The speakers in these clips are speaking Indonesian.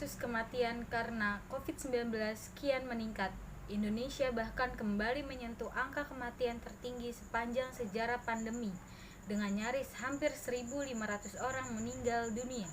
kasus kematian karena COVID-19 kian meningkat. Indonesia bahkan kembali menyentuh angka kematian tertinggi sepanjang sejarah pandemi, dengan nyaris hampir 1.500 orang meninggal dunia.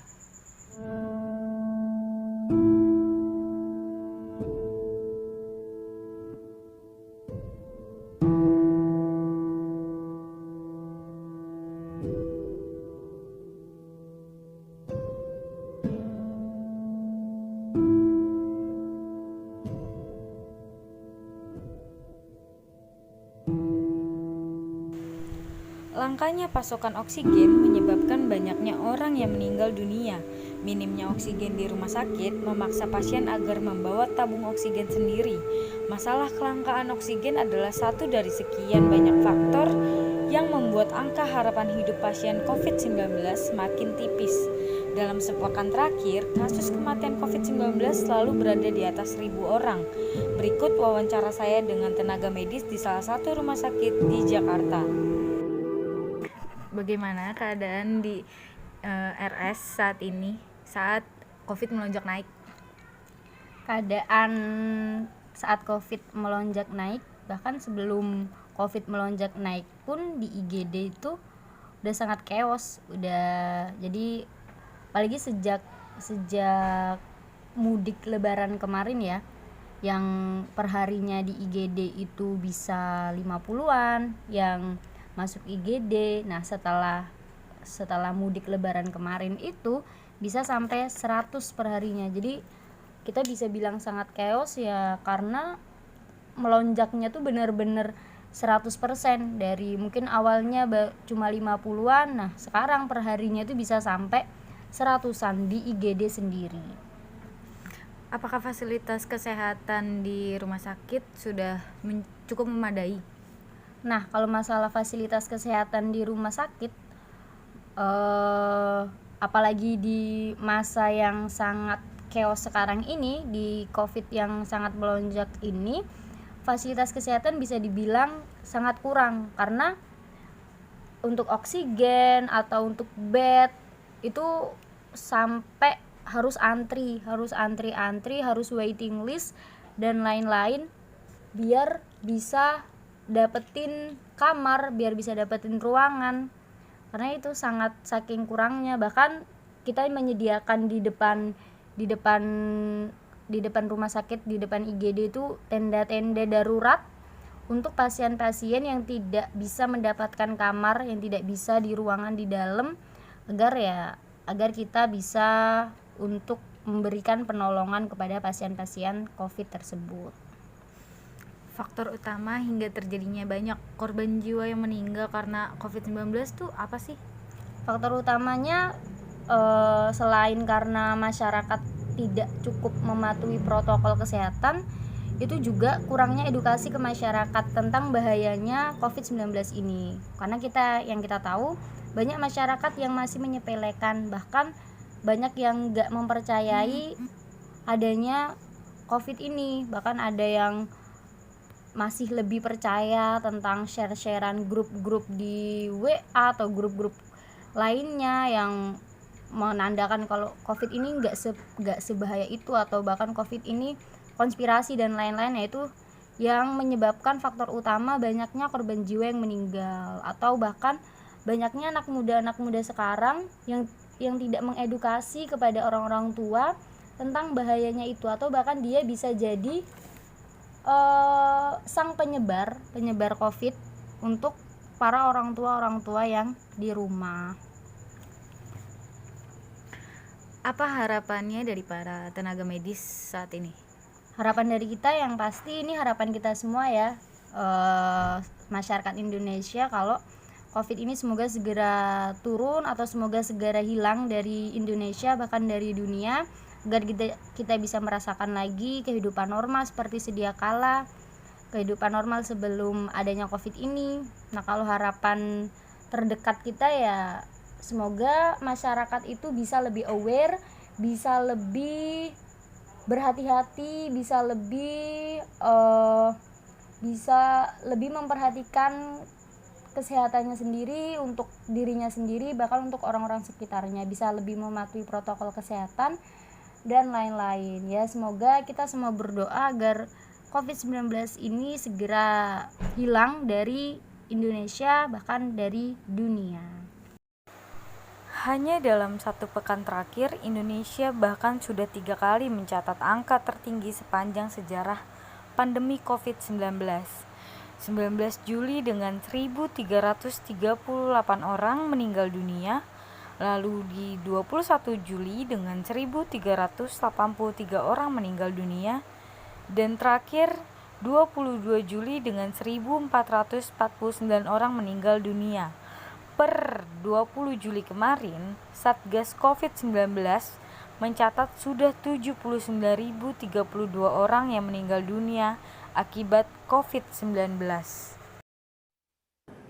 Langkanya pasokan oksigen menyebabkan banyaknya orang yang meninggal dunia. Minimnya oksigen di rumah sakit memaksa pasien agar membawa tabung oksigen sendiri. Masalah kelangkaan oksigen adalah satu dari sekian banyak faktor yang membuat angka harapan hidup pasien COVID-19 semakin tipis. Dalam sepekan terakhir, kasus kematian COVID-19 selalu berada di atas 1.000 orang. Berikut wawancara saya dengan tenaga medis di salah satu rumah sakit di Jakarta. Bagaimana keadaan di RS saat ini saat COVID melonjak naik? Keadaan saat COVID melonjak naik, bahkan sebelum COVID melonjak naik pun di IGD itu udah sangat chaos, jadi apalagi sejak mudik lebaran kemarin ya, yang perharinya di IGD itu bisa 50-an yang masuk IGD. Nah, setelah mudik lebaran kemarin itu bisa sampai 100 perharinya. Jadi kita bisa bilang sangat chaos ya, karena melonjaknya tuh benar-benar 100% dari mungkin awalnya cuma 50-an. Nah, sekarang perharinya itu bisa sampai 100-an di IGD sendiri. Apakah fasilitas kesehatan di rumah sakit sudah cukup memadai? Nah, kalau masalah fasilitas kesehatan di rumah sakit, apalagi di masa yang sangat chaos sekarang ini, di COVID yang sangat melonjak ini, fasilitas kesehatan bisa dibilang sangat kurang, karena untuk oksigen atau untuk bed itu sampai harus antri, harus waiting list dan lain-lain biar bisa dapetin kamar, biar bisa dapetin ruangan. Karena itu sangat saking kurangnya, bahkan kita menyediakan di depan rumah sakit, di depan IGD itu tenda-tenda darurat untuk pasien-pasien yang tidak bisa mendapatkan kamar, yang tidak bisa di ruangan di dalam, agar kita bisa untuk memberikan penolongan kepada pasien-pasien COVID tersebut. Faktor utama hingga terjadinya banyak korban jiwa yang meninggal karena COVID-19 tuh apa sih? Faktor utamanya selain karena masyarakat tidak cukup mematuhi protokol kesehatan, itu juga kurangnya edukasi ke masyarakat tentang bahayanya COVID-19 ini. Karena yang kita tahu, banyak masyarakat yang masih menyepelekan, bahkan banyak yang gak mempercayai adanya COVID ini. Bahkan ada yang masih lebih percaya tentang share-sharean grup-grup di WA atau grup-grup lainnya yang menandakan kalau COVID ini nggak sebahaya itu, atau bahkan COVID ini konspirasi dan lain-lain. Yaitu yang menyebabkan faktor utama banyaknya korban jiwa yang meninggal, atau bahkan banyaknya anak muda sekarang yang tidak mengedukasi kepada orang-orang tua tentang bahayanya itu, atau bahkan dia bisa jadi sang penyebar COVID untuk para orang tua yang di rumah. Apa harapannya dari para tenaga medis saat ini? Harapan dari kita yang pasti, ini harapan kita semua ya, masyarakat Indonesia, kalau COVID ini semoga segera turun atau semoga segera hilang dari Indonesia, bahkan dari dunia, agar kita bisa merasakan lagi kehidupan normal seperti sedia kala, kehidupan normal sebelum adanya COVID ini. Nah, kalau harapan terdekat kita ya semoga masyarakat itu bisa lebih aware, bisa lebih berhati-hati, bisa lebih memperhatikan kesehatannya sendiri, untuk dirinya sendiri, bahkan untuk orang-orang sekitarnya, bisa lebih mematuhi protokol kesehatan dan lain-lain ya. Semoga kita semua berdoa agar COVID-19 ini segera hilang dari Indonesia, bahkan dari dunia. Hanya dalam 1 pekan terakhir, Indonesia bahkan sudah 3 kali mencatat angka tertinggi sepanjang sejarah pandemi COVID-19. 19 Juli dengan 1.338 orang meninggal dunia, lalu di 21 Juli dengan 1.383 orang meninggal dunia, dan terakhir 22 Juli dengan 1.449 orang meninggal dunia. Per 20 Juli kemarin, Satgas COVID-19 mencatat sudah 79.032 orang yang meninggal dunia akibat COVID-19.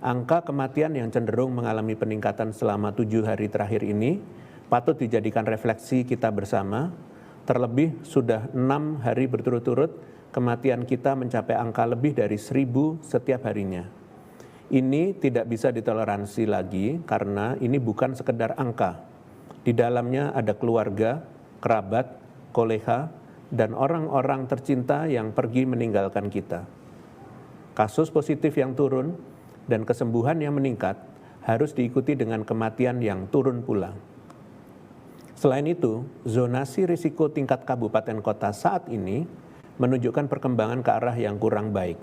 Angka kematian yang cenderung mengalami peningkatan selama 7 hari terakhir ini patut dijadikan refleksi kita bersama. Terlebih sudah 6 hari berturut-turut kematian kita mencapai angka lebih dari 1.000 setiap harinya. Ini tidak bisa ditoleransi lagi karena ini bukan sekedar angka. Di dalamnya ada keluarga, kerabat, kolega, dan orang-orang tercinta yang pergi meninggalkan kita. Kasus positif yang turun dan kesembuhan yang meningkat harus diikuti dengan kematian yang turun pula. Selain itu, zonasi risiko tingkat kabupaten kota saat ini menunjukkan perkembangan ke arah yang kurang baik.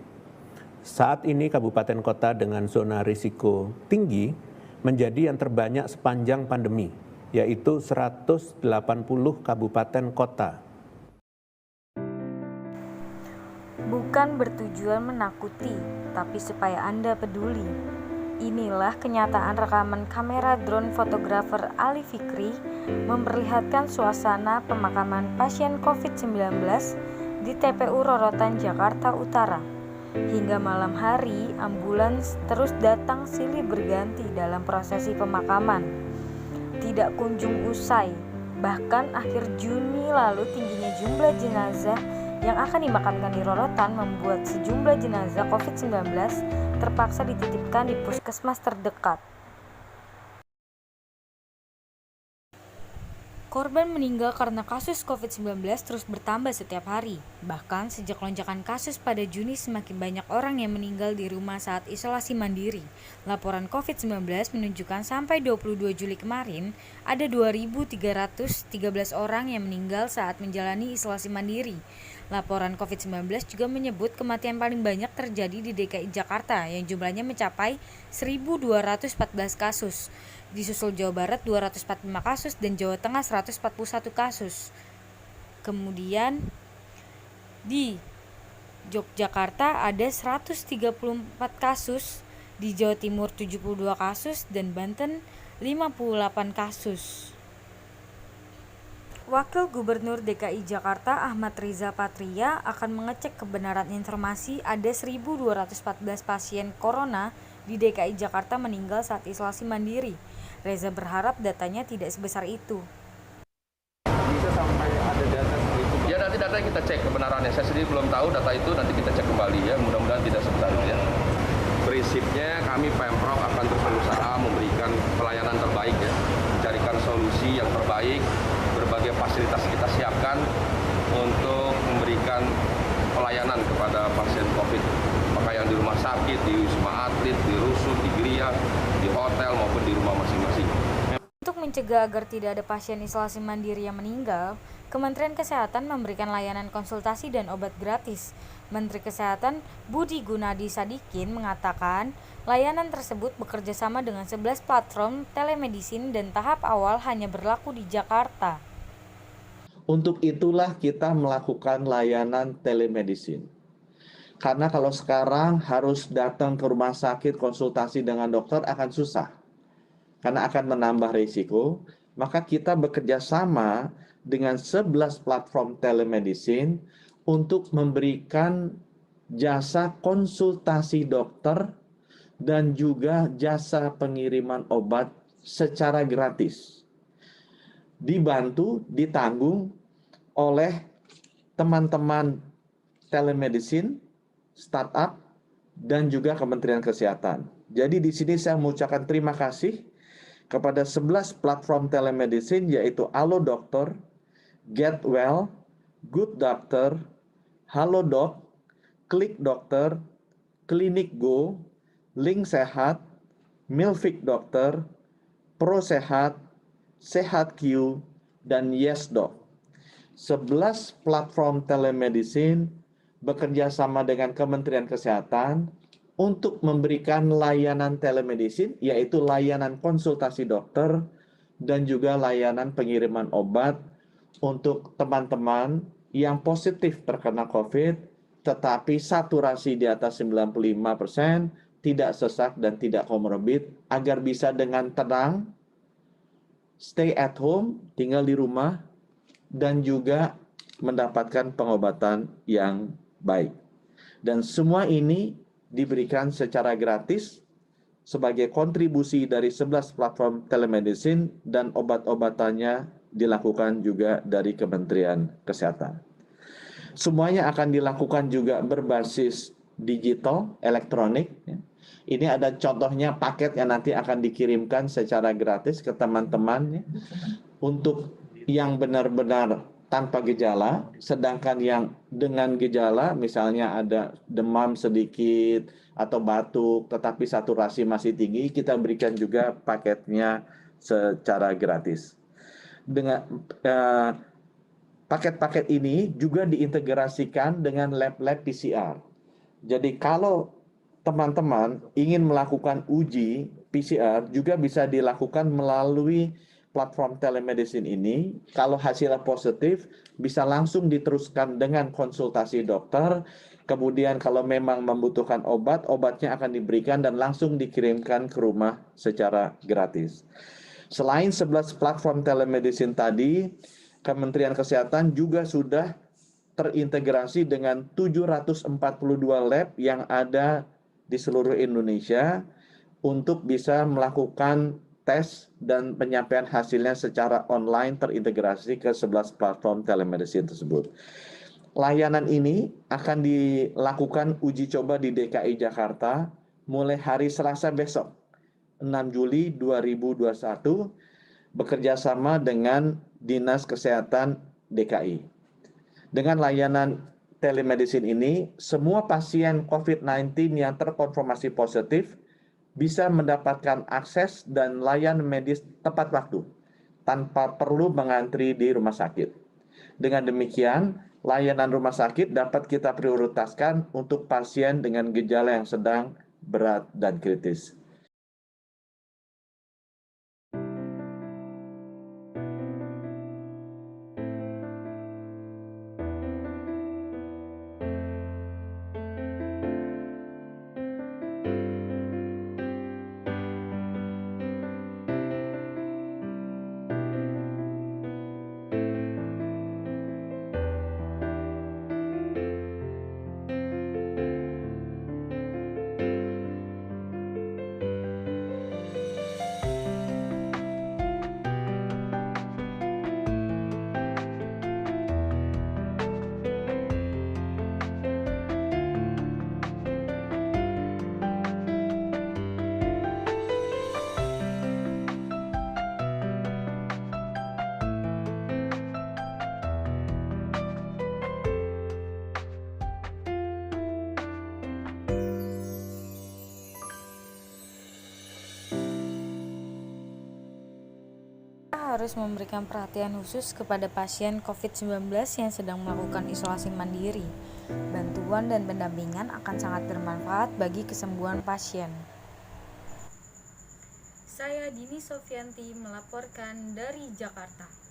Saat ini kabupaten kota dengan zona risiko tinggi menjadi yang terbanyak sepanjang pandemi, yaitu 180 kabupaten kota. Bukan bertujuan menakuti, tapi supaya Anda peduli. Inilah kenyataan rekaman kamera drone fotografer Ali Fikri memperlihatkan suasana pemakaman pasien COVID-19 di TPU Rorotan, Jakarta Utara. Hingga malam hari, ambulans terus datang silih berganti dalam prosesi pemakaman. Tidak kunjung usai, bahkan akhir Juni lalu tingginya jumlah jenazah yang akan dimakamkan di Rorotan membuat sejumlah jenazah COVID-19 terpaksa dititipkan di puskesmas terdekat. Korban meninggal karena kasus COVID-19 terus bertambah setiap hari. Bahkan sejak lonjakan kasus pada Juni semakin banyak orang yang meninggal di rumah saat isolasi mandiri. Laporan COVID-19 menunjukkan sampai 22 Juli kemarin ada 2.313 orang yang meninggal saat menjalani isolasi mandiri. Laporan COVID-19 juga menyebut kematian paling banyak terjadi di DKI Jakarta yang jumlahnya mencapai 1.214 kasus. Disusul Jawa Barat 245 kasus dan Jawa Tengah 141 kasus. Kemudian di Yogyakarta ada 134 kasus, di Jawa Timur 72 kasus dan Banten 58 kasus. Wakil Gubernur DKI Jakarta Ahmad Riza Patria akan mengecek kebenaran informasi ada 1.214 pasien corona di DKI Jakarta meninggal saat isolasi mandiri. Reza berharap datanya tidak sebesar itu. Bisa sampai ada data seperti itu? Ya nanti data kita cek kebenarannya. Saya sendiri belum tahu data itu, nanti kita cek kembali ya. Mudah-mudahan tidak sebesar itu ya. Prinsipnya kami Pemprov akan terus berusaha memberikan pelayanan terbaik ya. Mencarikan solusi yang terbaik. Berbagai fasilitas kita siapkan untuk memberikan pelayanan kepada pasien COVID. Maka yang di rumah sakit, di Wisma Atlet, di Rusun, di Gria, di hotel maupun di rumah masing-masing. Untuk mencegah agar tidak ada pasien isolasi mandiri yang meninggal, Kementerian Kesehatan memberikan layanan konsultasi dan obat gratis. Menteri Kesehatan Budi Gunadi Sadikin mengatakan, layanan tersebut bekerja sama dengan 11 platform telemedicine dan tahap awal hanya berlaku di Jakarta. Untuk itulah kita melakukan layanan telemedicine. Karena kalau sekarang harus datang ke rumah sakit konsultasi dengan dokter akan susah. Karena akan menambah risiko, maka kita bekerja sama dengan 11 platform telemedicine untuk memberikan jasa konsultasi dokter dan juga jasa pengiriman obat secara gratis. Dibantu, ditanggung oleh teman-teman telemedicine, startup, dan juga Kementerian Kesehatan. Jadi di sini saya mengucapkan terima kasih kepada 11 platform telemedicine yaitu Alo Dokter, Get Well, Good Doctor, Halodoc, Klik Dokter, Klinik Go, Link Sehat, Milfik Dokter, Pro Sehat, Sehat Q, dan YesDoc. 11 platform telemedicine bekerja sama dengan Kementerian Kesehatan untuk memberikan layanan telemedicine, yaitu layanan konsultasi dokter dan juga layanan pengiriman obat untuk teman-teman yang positif terkena COVID, tetapi saturasi di atas 95%, tidak sesak dan tidak komorbid, agar bisa dengan tenang stay at home, tinggal di rumah, dan juga mendapatkan pengobatan yang baik. Dan semua ini diberikan secara gratis sebagai kontribusi dari 11 platform telemedicine, dan obat-obatannya dilakukan juga dari Kementerian Kesehatan. Semuanya akan dilakukan juga berbasis digital, elektronik. Ini ada contohnya paket yang nanti akan dikirimkan secara gratis ke teman-teman untuk yang benar-benar tanpa gejala, sedangkan yang dengan gejala, misalnya ada demam sedikit atau batuk, tetapi saturasi masih tinggi, kita berikan juga paketnya secara gratis. Dengan paket-paket ini juga diintegrasikan dengan lab-lab PCR. Jadi kalau teman-teman ingin melakukan uji PCR, juga bisa dilakukan melalui platform telemedicine ini. Kalau hasilnya positif, bisa langsung diteruskan dengan konsultasi dokter. Kemudian kalau memang membutuhkan obat, obatnya akan diberikan dan langsung dikirimkan ke rumah secara gratis. Selain 11 platform telemedicine tadi, Kementerian Kesehatan juga sudah terintegrasi dengan 742 lab yang ada di seluruh Indonesia untuk bisa melakukan tes dan penyampaian hasilnya secara online terintegrasi ke 11 platform telemedicine tersebut. Layanan ini akan dilakukan uji coba di DKI Jakarta mulai hari Selasa besok, 6 Juli 2021, bekerja sama dengan Dinas Kesehatan DKI. Dengan layanan telemedicine ini, semua pasien COVID-19 yang terkonfirmasi positif bisa mendapatkan akses dan layanan medis tepat waktu, tanpa perlu mengantri di rumah sakit. Dengan demikian, layanan rumah sakit dapat kita prioritaskan untuk pasien dengan gejala yang sedang, berat, dan kritis. Harus memberikan perhatian khusus kepada pasien COVID-19 yang sedang melakukan isolasi mandiri. Bantuan dan pendampingan akan sangat bermanfaat bagi kesembuhan pasien. Saya Dini Sofianti melaporkan dari Jakarta.